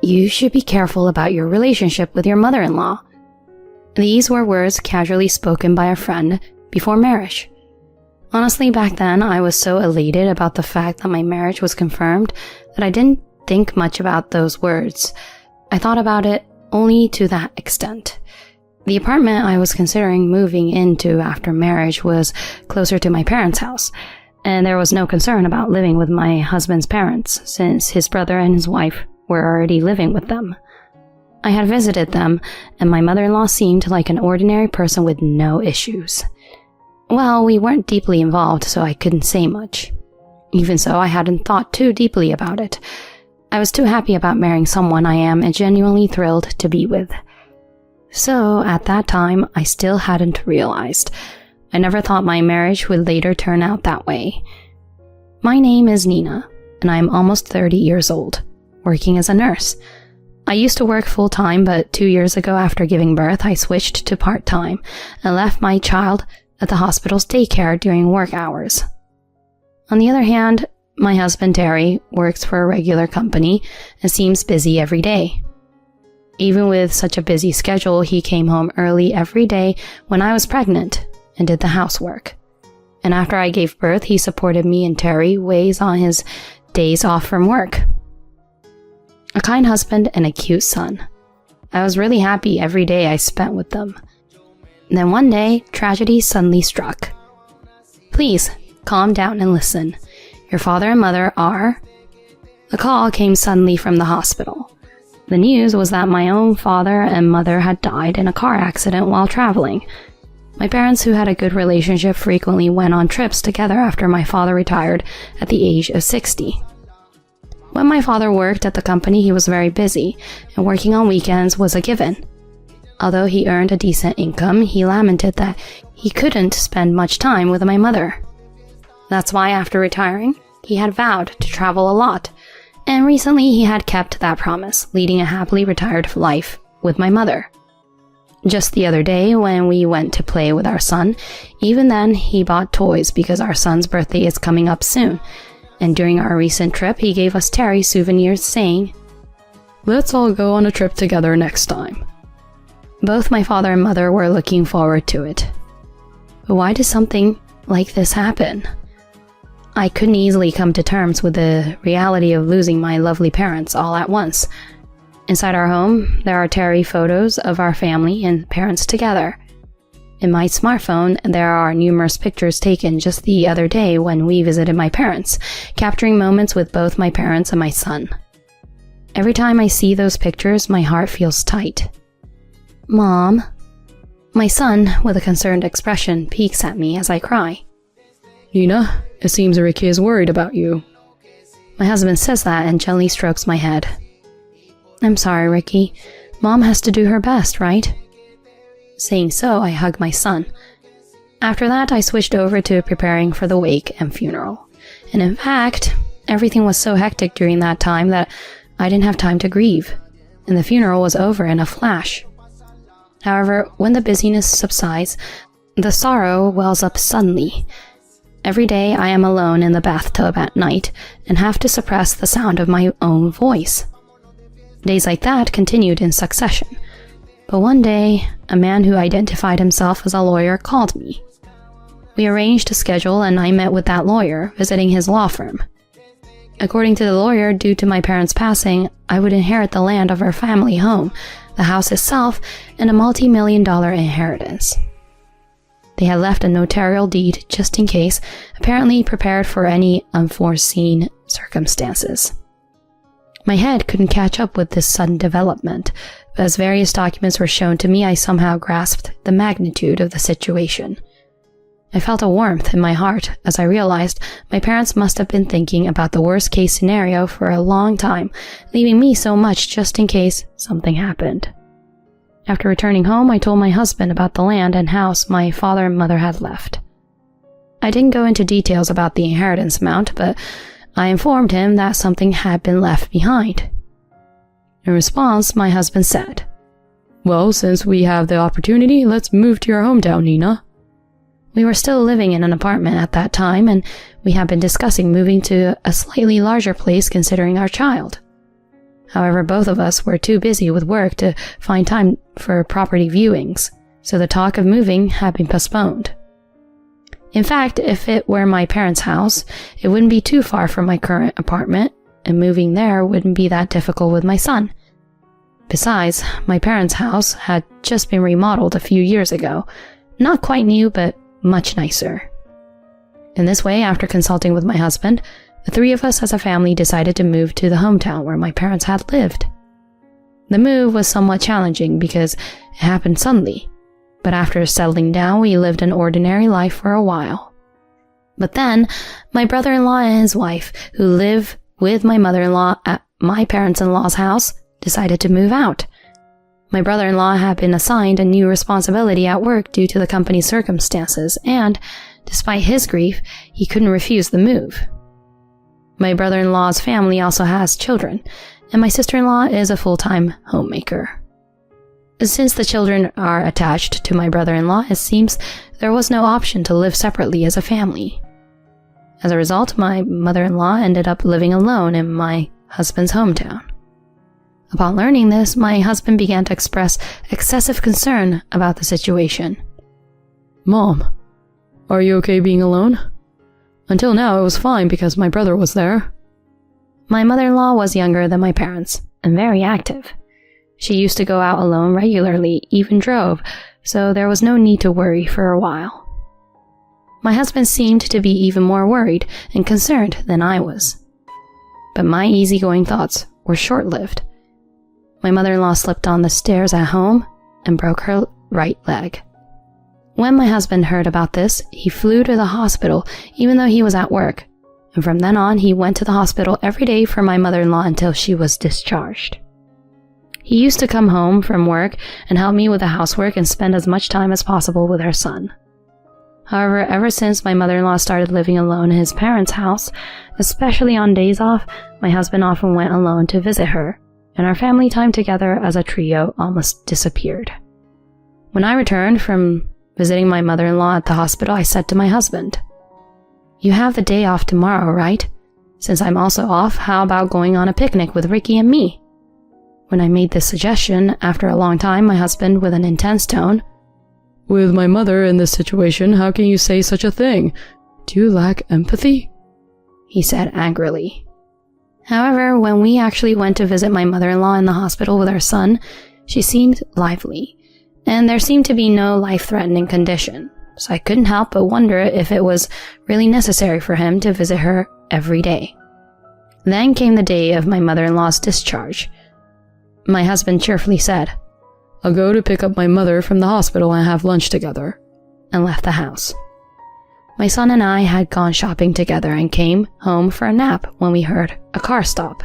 you should be careful about your relationship with your mother-in-law." These were words casually spoken by a friend before marriage. Honestly, back then, I was so elated about the fact that my marriage was confirmed that I didn't think much about those words. I thought about it only to that extent. The apartment I was considering moving into after marriage was closer to my parents' house, and there was no concern about living with my husband's parents, since his brother and his wife were already living with them. I had visited them, and my mother-in-law seemed like an ordinary person with no issues. Well, we weren't deeply involved, so I couldn't say much. Even so, I hadn't thought too deeply about it. I was too happy about marrying someone I am genuinely thrilled to be with. So, at that time, I still hadn't realized. I never thought my marriage would later turn out that way. My name is Nina, and I am almost 30 years old, working as a nurse. I used to work full-time, but 2 years ago after giving birth, I switched to part-time and left my child at the hospital's daycare during work hours. On the other hand, my husband Terry works for a regular company and seems busy every day. Even with such a busy schedule, he came home early every day when I was pregnant and did the housework. And after I gave birth, he supported me and Terry ways on his days off from work. A kind husband and a cute son. I was really happy every day I spent with them. And then one day, tragedy suddenly struck. "Please, calm down and listen. Your father and mother are..." The call came suddenly from the hospital. The news was that my own father and mother had died in a car accident while traveling. My parents, who had a good relationship, frequently went on trips together after my father retired at the age of 60. When my father worked at the company, he was very busy, and working on weekends was a given. Although he earned a decent income, he lamented that he couldn't spend much time with my mother. That's why after retiring, he had vowed to travel a lot, and recently he had kept that promise, leading a happily retired life with my mother. Just the other day, when we went to play with our son, even then he bought toys because our son's birthday is coming up soon, and during our recent trip he gave us Terry souvenirs saying, "Let's all go on a trip together next time." Both my father and mother were looking forward to it. But why did something like this happen? I couldn't easily come to terms with the reality of losing my lovely parents all at once. Inside our home, there are Terry photos of our family and parents together. In my smartphone, there are numerous pictures taken just the other day when we visited my parents, capturing moments with both my parents and my son. Every time I see those pictures, my heart feels tight. "Mom." My son, with a concerned expression, peeks at me as I cry. "Nina, it seems Ricky is worried about you." My husband says that and gently strokes my head. "I'm sorry, Ricky. Mom has to do her best, right?" Saying so, I hug my son. After that, I switched over to preparing for the wake and funeral. And in fact, everything was so hectic during that time that I didn't have time to grieve, and the funeral was over in a flash. However, when the busyness subsides, the sorrow wells up suddenly. Every day I am alone in the bathtub at night and have to suppress the sound of my own voice. Days like that continued in succession. But one day, a man who identified himself as a lawyer called me. We arranged a schedule and I met with that lawyer, visiting his law firm. According to the lawyer, due to my parents' passing, I would inherit the land of our family home, the house itself, and a multi-million-dollar inheritance. They had left a notarial deed just in case, apparently prepared for any unforeseen circumstances. My head couldn't catch up with this sudden development, but as various documents were shown to me, I somehow grasped the magnitude of the situation. I felt a warmth in my heart as I realized my parents must have been thinking about the worst-case scenario for a long time, leaving me so much just in case something happened. After returning home, I told my husband about the land and house my father and mother had left. I didn't go into details about the inheritance amount, but I informed him that something had been left behind. In response, my husband said, "Well, since we have the opportunity, let's move to your hometown, Nina." We were still living in an apartment at that time, and we had been discussing moving to a slightly larger place considering our child. However, both of us were too busy with work to find time for property viewings, so the talk of moving had been postponed. In fact, if it were my parents' house, it wouldn't be too far from my current apartment, and moving there wouldn't be that difficult with my son. Besides, my parents' house had just been remodeled a few years ago. Not quite new, but much nicer. In this way, after consulting with my husband, the three of us as a family decided to move to the hometown where my parents had lived. The move was somewhat challenging because it happened suddenly, but after settling down, we lived an ordinary life for a while. But then, my brother-in-law and his wife, who live with my mother-in-law at my parents-in-law's house, decided to move out. My brother-in-law had been assigned a new responsibility at work due to the company's circumstances, and, despite his grief, he couldn't refuse the move. My brother-in-law's family also has children, and my sister-in-law is a full-time homemaker. Since the children are attached to my brother-in-law, it seems there was no option to live separately as a family. As a result, my mother-in-law ended up living alone in my husband's hometown. Upon learning this, my husband began to express excessive concern about the situation. Mom, are you okay being alone? Until now, it was fine because my brother was there. My mother-in-law was younger than my parents and very active. She used to go out alone regularly, even drove, so there was no need to worry for a while. My husband seemed to be even more worried and concerned than I was. But my easygoing thoughts were short-lived. My mother-in-law slipped on the stairs at home and broke her right leg. When my husband heard about this, he flew to the hospital even though he was at work, and from then on he went to the hospital every day for my mother-in-law until she was discharged. He used to come home from work and help me with the housework and spend as much time as possible with our son. However, ever since my mother-in-law started living alone in his parents' house, especially on days off, my husband often went alone to visit her, and our family time together as a trio almost disappeared. When I returned from visiting my mother-in-law at the hospital, I said to my husband, "You have the day off tomorrow, right? Since I'm also off, how about going on a picnic with Ricky and me?" When I made this suggestion, after a long time, my husband, with an intense tone, With my mother in this situation, how can you say such a thing? Do you lack empathy? He said angrily. However, when we actually went to visit my mother-in-law in the hospital with our son, she seemed lively, and there seemed to be no life-threatening condition, so I couldn't help but wonder if it was really necessary for him to visit her every day. Then came the day of my mother-in-law's discharge. My husband cheerfully said, "I'll go to pick up my mother from the hospital and have lunch together," and left the house. My son and I had gone shopping together and came home for a nap when we heard a car stop.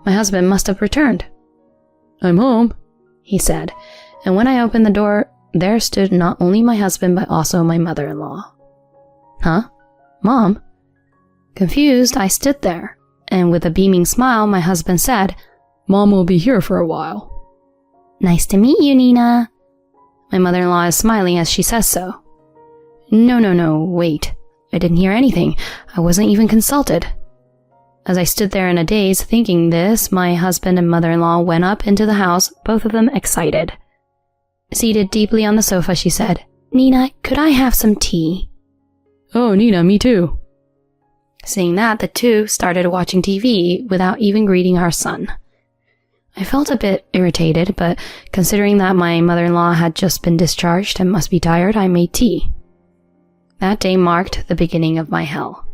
My husband must have returned. "I'm home," he said, and when I opened the door, there stood not only my husband but also my mother-in-law. "Huh? Mom?" Confused, I stood there, and with a beaming smile, my husband said, "Mom will be here for a while." "Nice to meet you, Nina." My mother-in-law is smiling as she says so. No, wait. I didn't hear anything. I wasn't even consulted. As I stood there in a daze thinking this, my husband and mother-in-law went up into the house, both of them excited. Seated deeply on the sofa, she said, "Nina, could I have some tea?" "Oh, Nina, me too." Seeing that, the two started watching TV without even greeting our son. I felt a bit irritated, but considering that my mother-in-law had just been discharged and must be tired, I made tea. That day marked the beginning of my hell.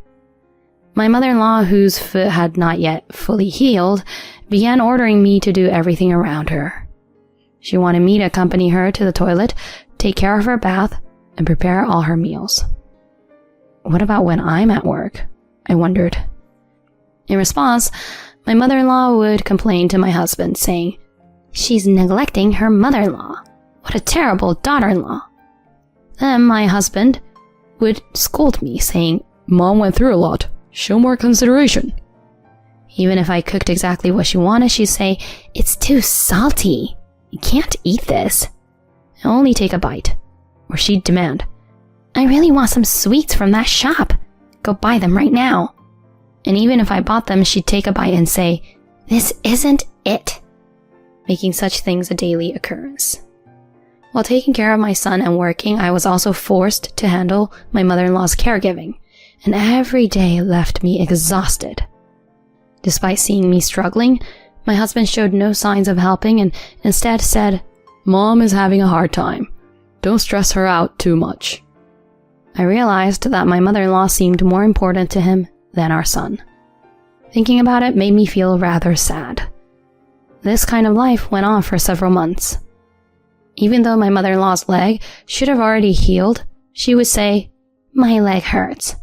My mother-in-law, whose foot had not yet fully healed, began ordering me to do everything around her. She wanted me to accompany her to the toilet, take care of her bath, and prepare all her meals. What about when I'm at work? I wondered. In response, my mother-in-law would complain to my husband, saying, "She's neglecting her mother-in-law. What a terrible daughter-in-law." Then my husband would scold me, saying, "Mom went through a lot. Show more consideration." Even if I cooked exactly what she wanted, she'd say, "It's too salty. You can't eat this. Only take a bite." Or she'd demand, "I really want some sweets from that shop. Go buy them right now." And even if I bought them, she'd take a bite and say, This isn't it. Making such things a daily occurrence. While taking care of my son and working, I was also forced to handle my mother-in-law's caregiving, and every day left me exhausted. Despite seeing me struggling, my husband showed no signs of helping and instead said, "Mom is having a hard time. Don't stress her out too much." I realized that my mother-in-law seemed more important to him than our son. Thinking about it made me feel rather sad. This kind of life went on for several months. Even though my mother-in-law's leg should have already healed, she would say, "My leg hurts,"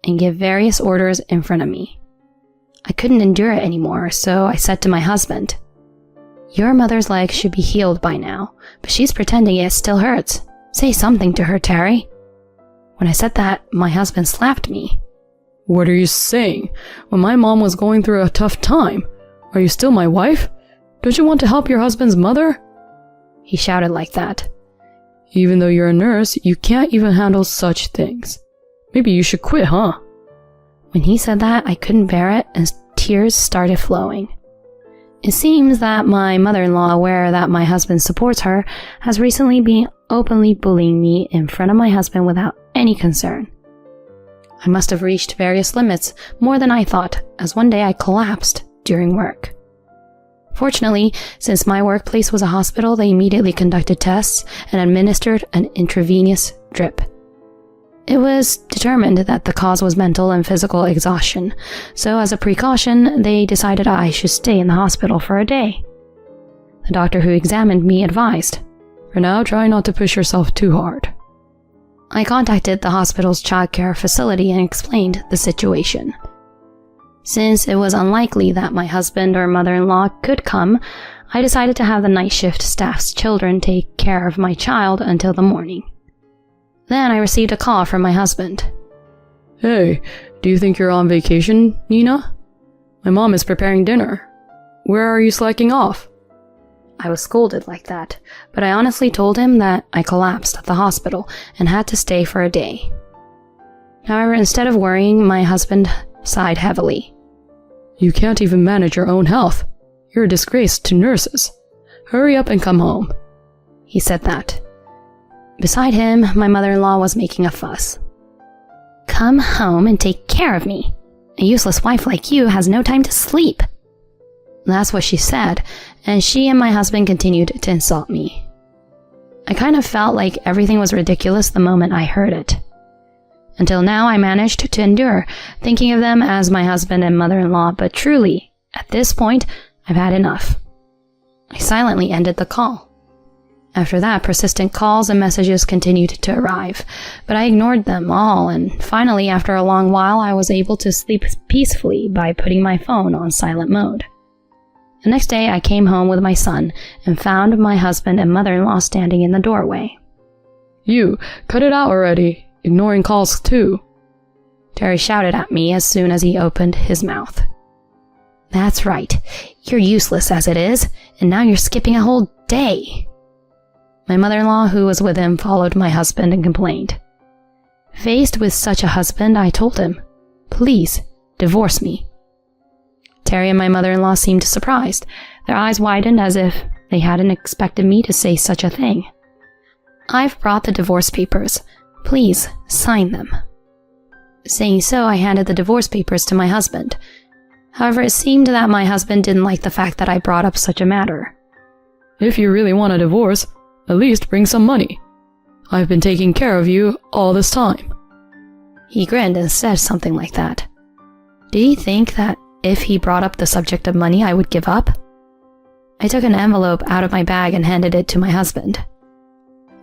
and give various orders in front of me. I couldn't endure it anymore, so I said to my husband, "Your mother's leg should be healed by now, but she's pretending it still hurts. Say something to her, Terry." When I said that, my husband slapped me. "What are you saying? When my mom was going through a tough time, are you still my wife? Don't you want to help your husband's mother?" He shouted like that. "Even though you're a nurse, you can't even handle such things. Maybe you should quit, huh?" When he said that, I couldn't bear it and tears started flowing. It seems that my mother-in-law, aware that my husband supports her, has recently been openly bullying me in front of my husband without any concern. I must have reached various limits, more than I thought, as one day I collapsed during work. Fortunately, since my workplace was a hospital, they immediately conducted tests and administered an intravenous drip. It was determined that the cause was mental and physical exhaustion, so as a precaution, they decided I should stay in the hospital for a day. The doctor who examined me advised, "For now, try not to push yourself too hard." I contacted the hospital's childcare facility and explained the situation. Since it was unlikely that my husband or mother-in-law could come, I decided to have the night shift staff's children take care of my child until the morning. Then I received a call from my husband. "Hey, do you think you're on vacation, Nina? My mom is preparing dinner. Where are you slacking off?" I was scolded like that, but I honestly told him that I collapsed at the hospital and had to stay for a day. However, instead of worrying, my husband sighed heavily. "You can't even manage your own health. You're a disgrace to nurses. Hurry up and come home." He said that. Beside him, my mother-in-law was making a fuss. "Come home and take care of me. A useless wife like you has no time to sleep." That's what she said, and she and my husband continued to insult me. I kind of felt like everything was ridiculous the moment I heard it. Until now, I managed to endure, thinking of them as my husband and mother-in-law, but truly, at this point, I've had enough. I silently ended the call. After that, persistent calls and messages continued to arrive, but I ignored them all, and finally, after a long while, I was able to sleep peacefully by putting my phone on silent mode. The next day, I came home with my son and found my husband and mother-in-law standing in the doorway. "You, cut it out already. Ignoring calls too," Terry shouted at me as soon as he opened his mouth. "That's right. You're useless as it is, and now you're skipping a whole day." My mother-in-law, who was with him, followed my husband and complained. Faced with such a husband, I told him, "Please, divorce me." Terry and my mother-in-law seemed surprised. Their eyes widened as if they hadn't expected me to say such a thing. "I've brought the divorce papers. Please, sign them." Saying so, I handed the divorce papers to my husband. However, it seemed that my husband didn't like the fact that I brought up such a matter. "If you really want a divorce, at least bring some money. I've been taking care of you all this time." He grinned and said something like that. Did he think that if he brought up the subject of money, I would give up? I took an envelope out of my bag and handed it to my husband.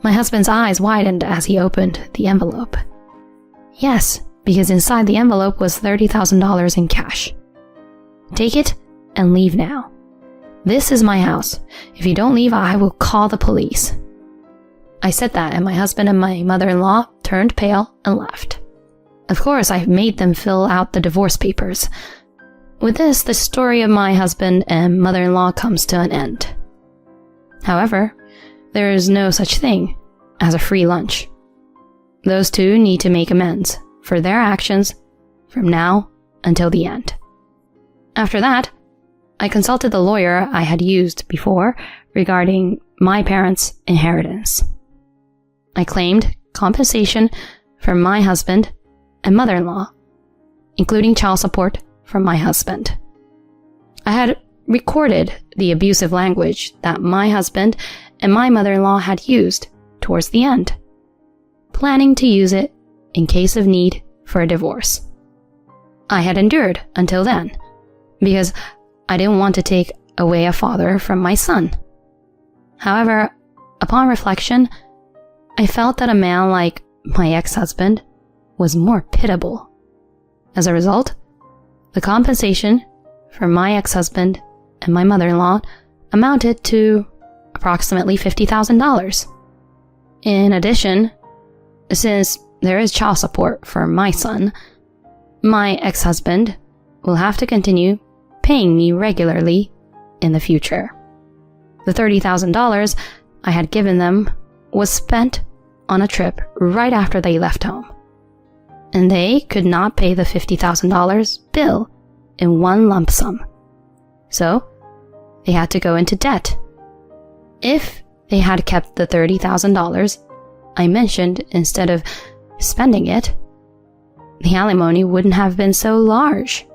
My husband's eyes widened as he opened the envelope. Yes, because inside the envelope was $30,000 in cash. "Take it and leave now. This is my house. If you don't leave, I will call the police." I said that, and my husband and my mother-in-law turned pale and left. Of course, I made them fill out the divorce papers. With this, the story of my husband and mother-in-law comes to an end. However, there is no such thing as a free lunch. Those two need to make amends for their actions from now until the end. After that, I consulted the lawyer I had used before regarding my parents' inheritance. I claimed compensation from my husband and mother-in-law, including child support from my husband. I had recorded the abusive language that my husband and my mother-in-law had used towards the end, planning to use it in case of need for a divorce. I had endured until then, because I didn't want to take away a father from my son. However, upon reflection, I felt that a man like my ex-husband was more pitiable. As a result, the compensation for my ex-husband and my mother-in-law amounted to approximately $50,000. In addition, since there is child support for my son, my ex-husband will have to continue paying me regularly in the future. The $30,000 I had given them was spent on a trip right after they left home, and they could not pay the $50,000 bill in one lump sum. So, they had to go into debt. If they had kept the $30,000 I mentioned instead of spending it, the alimony wouldn't have been so large.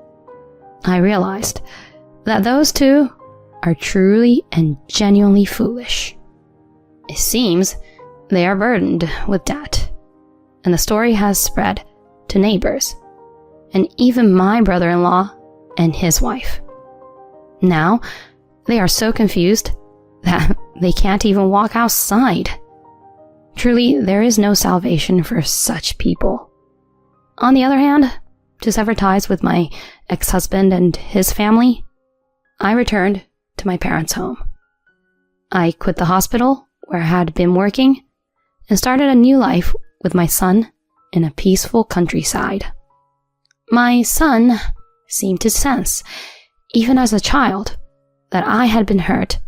I realized that those two are truly and genuinely foolish. It seems they are burdened with debt, and the story has spread to neighbors, and even my brother-in-law and his wife. Now, they are so confused that they can't even walk outside. Truly, there is no salvation for such people. On the other hand, to sever ties with my ex-husband and his family, I returned to my parents' home. I quit the hospital where I had been working and started a new life with my son in a peaceful countryside. My son seemed to sense, even as a child, that I had been hurt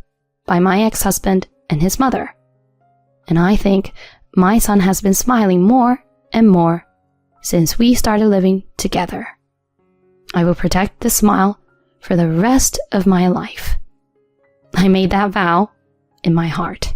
by my ex-husband and his mother. And I think my son has been smiling more and more since we started living together. I will protect this smile for the rest of my life. I made that vow in my heart.